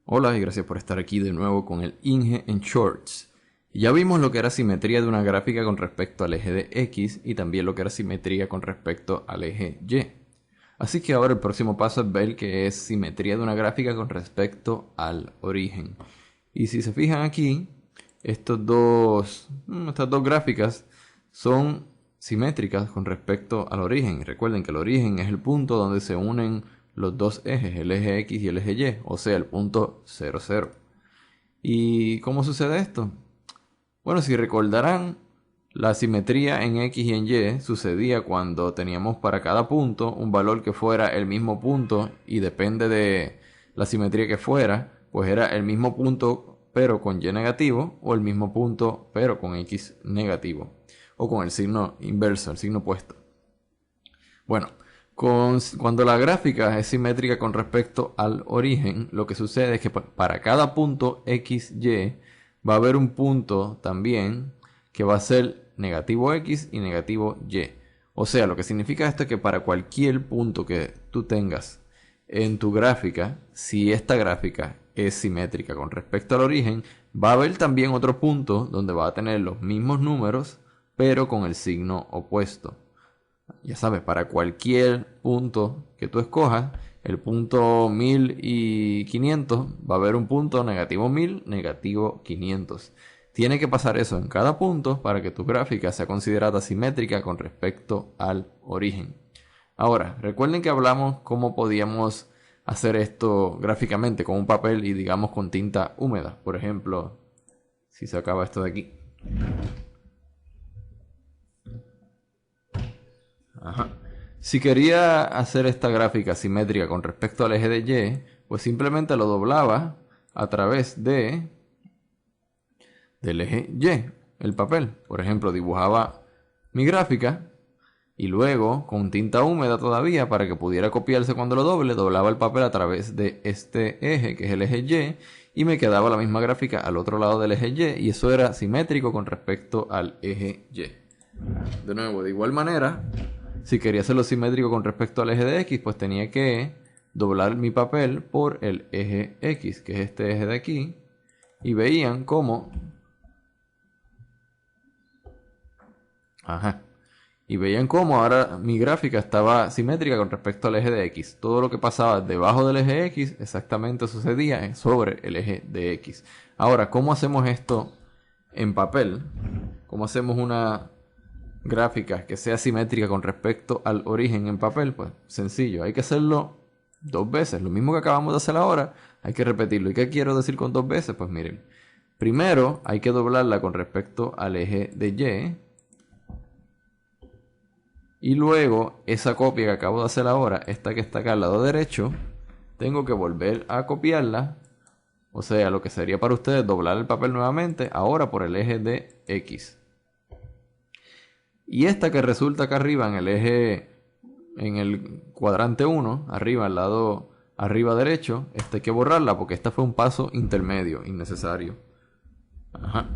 Hola y gracias por estar aquí de nuevo con el Inge en Shorts. Ya vimos lo que era simetría de una gráfica con respecto al eje de X y también lo que era simetría con respecto al eje Y. Así que ahora el próximo paso es ver qué es simetría de una gráfica con respecto al origen. Y si se fijan aquí, estas dos gráficas son simétricas con respecto al origen. Y recuerden que el origen es el punto donde se unen los dos ejes, el eje X y el eje Y, o sea, el punto 0, 0. ¿Y cómo sucede esto? Bueno, si recordarán, la simetría en X y en Y sucedía cuando teníamos para cada punto un valor que fuera el mismo punto y depende de la simetría que fuera, pues era el mismo punto pero con Y negativo o el mismo punto pero con X negativo o con el signo inverso, el signo opuesto. Bueno, cuando la gráfica es simétrica con respecto al origen, lo que sucede es que para cada punto X, Y va a haber un punto también que va a ser negativo X y negativo Y. O sea, lo que significa esto es que para cualquier punto que tú tengas en tu gráfica, si esta gráfica es simétrica con respecto al origen, va a haber también otro punto donde va a tener los mismos números, pero con el signo opuesto. Ya sabes, para cualquier punto que tú escojas, el punto 1500 va a haber un punto negativo 1000, negativo 500. Tiene que pasar eso en cada punto para que tu gráfica sea considerada simétrica con respecto al origen. Ahora, recuerden que hablamos cómo podíamos hacer esto gráficamente con un papel y digamos con tinta húmeda. Por ejemplo, si se acaba esto de aquí. Ajá. Si quería hacer esta gráfica simétrica con respecto al eje de Y, pues simplemente lo doblaba a través del eje Y, el papel. Por ejemplo, dibujaba mi gráfica y luego con tinta húmeda todavía para que pudiera copiarse cuando lo doble, doblaba el papel a través de este eje que es el eje Y me quedaba la misma gráfica al otro lado del eje Y eso era simétrico con respecto al eje Y. De nuevo, de igual manera, si quería hacerlo simétrico con respecto al eje de X, pues tenía que doblar mi papel por el eje X, que es este eje de aquí. Y veían cómo... Y veían cómo ahora mi gráfica estaba simétrica con respecto al eje de X. Todo lo que pasaba debajo del eje X exactamente sucedía sobre el eje de X. Ahora, ¿cómo hacemos esto en papel? ¿Cómo hacemos una gráfica que sea simétrica con respecto al origen en papel? Pues sencillo, hay que hacerlo dos veces. Lo mismo que acabamos de hacer ahora, hay que repetirlo. ¿Y qué quiero decir con dos veces? Pues miren, primero hay que doblarla con respecto al eje de Y. Y luego esa copia que acabo de hacer ahora, esta que está acá al lado derecho, tengo que volver a copiarla. O sea, lo que sería para ustedes doblar el papel nuevamente, ahora por el eje de X. Y esta que resulta acá arriba en el eje, en el cuadrante 1, arriba al lado arriba derecho, esta hay que borrarla porque esta fue un paso intermedio, innecesario. Ajá.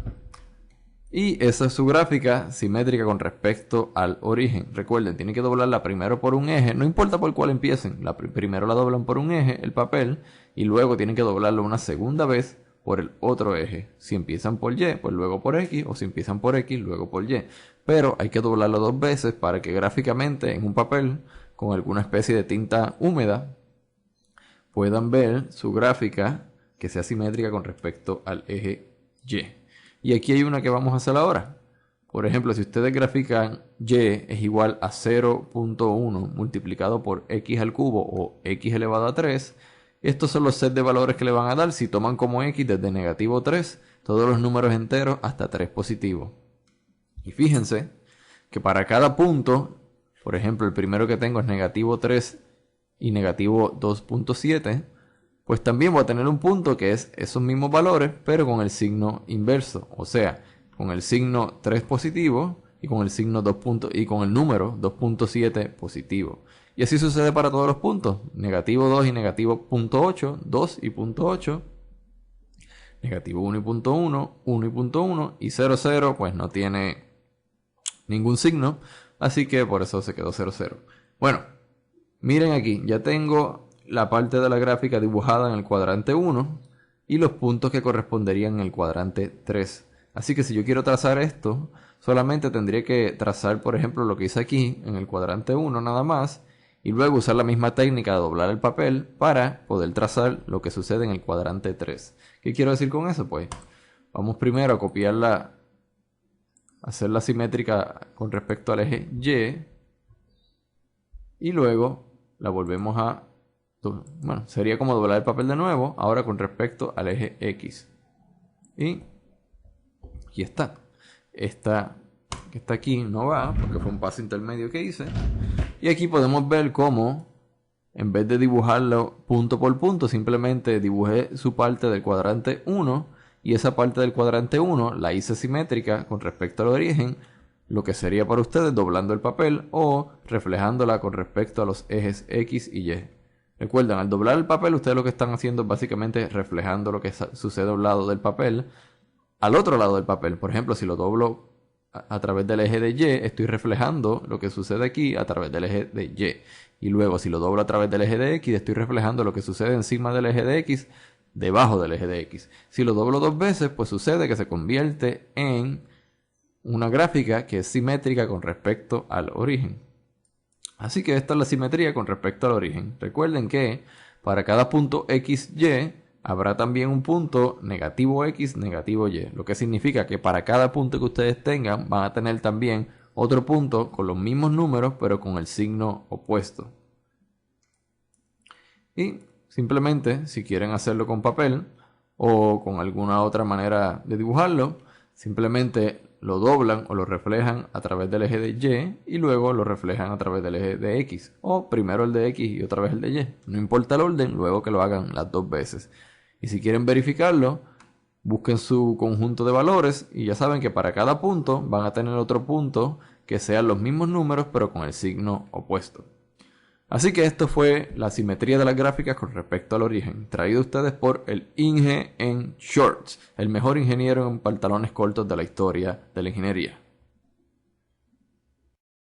Y esa es su gráfica simétrica con respecto al origen. Recuerden, tienen que doblarla primero por un eje, no importa por cuál empiecen. Primero la doblan por un eje, el papel, y luego tienen que doblarlo una segunda vez por el otro eje. Si empiezan por Y, pues luego por X, o si empiezan por X, luego por Y. Pero hay que doblarlo dos veces para que gráficamente en un papel con alguna especie de tinta húmeda puedan ver su gráfica que sea simétrica con respecto al eje Y. Y aquí hay una que vamos a hacer ahora. Por ejemplo, si ustedes grafican Y es igual a 0.1 multiplicado por X al cubo o X elevado a 3, estos son los sets de valores que le van a dar si toman como X desde negativo 3 todos los números enteros hasta 3 positivos. Y fíjense que para cada punto, por ejemplo, el primero que tengo es negativo 3 y negativo 2.7, pues también voy a tener un punto que es esos mismos valores, pero con el signo inverso. O sea, con el signo 3 positivo y con el signo 2 y con el número 2.7 positivo. Y así sucede para todos los puntos. Negativo 2 y negativo 0.8, 2 y 0.8. Negativo 1 y 0.1, 1 y 0.1 y 0, 0, pues no tiene ningún signo. Así que por eso se quedó 0, 0. Bueno, miren aquí, ya tengo la parte de la gráfica dibujada en el cuadrante 1. y los puntos que corresponderían en el cuadrante 3. Así que si yo quiero trazar esto, solamente tendría que trazar, por ejemplo, lo que hice aquí en el cuadrante 1 nada más, y luego usar la misma técnica de doblar el papel para poder trazar lo que sucede en el cuadrante 3. ¿Qué quiero decir con eso? Pues vamos primero a copiarla, hacerla simétrica con respecto al eje Y, y luego la volvemos a... Bueno, sería como doblar el papel de nuevo, ahora con respecto al eje X. Y aquí está. Esta que está aquí no va, porque fue un paso intermedio que hice. Y aquí podemos ver cómo, en vez de dibujarlo punto por punto, simplemente dibujé su parte del cuadrante 1, y esa parte del cuadrante 1 la hice simétrica con respecto al origen, lo que sería para ustedes doblando el papel o reflejándola con respecto a los ejes X y Y. Recuerden, al doblar el papel, ustedes lo que están haciendo es básicamente reflejando lo que sucede a un lado del papel al otro lado del papel. Por ejemplo, si lo doblo a través del eje de Y, estoy reflejando lo que sucede aquí a través del eje de Y. Y luego, si lo doblo a través del eje de X, estoy reflejando lo que sucede encima del eje de X, debajo del eje de X. Si lo doblo dos veces, pues sucede que se convierte en una gráfica que es simétrica con respecto al origen. Así que esta es la simetría con respecto al origen. Recuerden que para cada punto X, Y, habrá también un punto negativo X, negativo Y. Lo que significa que para cada punto que ustedes tengan, van a tener también otro punto con los mismos números, pero con el signo opuesto. Y simplemente, si quieren hacerlo con papel o con alguna otra manera de dibujarlo, simplemente lo doblan o lo reflejan a través del eje de Y y luego lo reflejan a través del eje de X. O primero el de X y otra vez el de Y. No importa el orden, luego que lo hagan las dos veces. Y si quieren verificarlo, busquen su conjunto de valores y ya saben que para cada punto van a tener otro punto que sean los mismos números pero con el signo opuesto. Así que esto fue la simetría de las gráficas con respecto al origen, traído a ustedes por el Inge en Shorts, el mejor ingeniero en pantalones cortos de la historia de la ingeniería.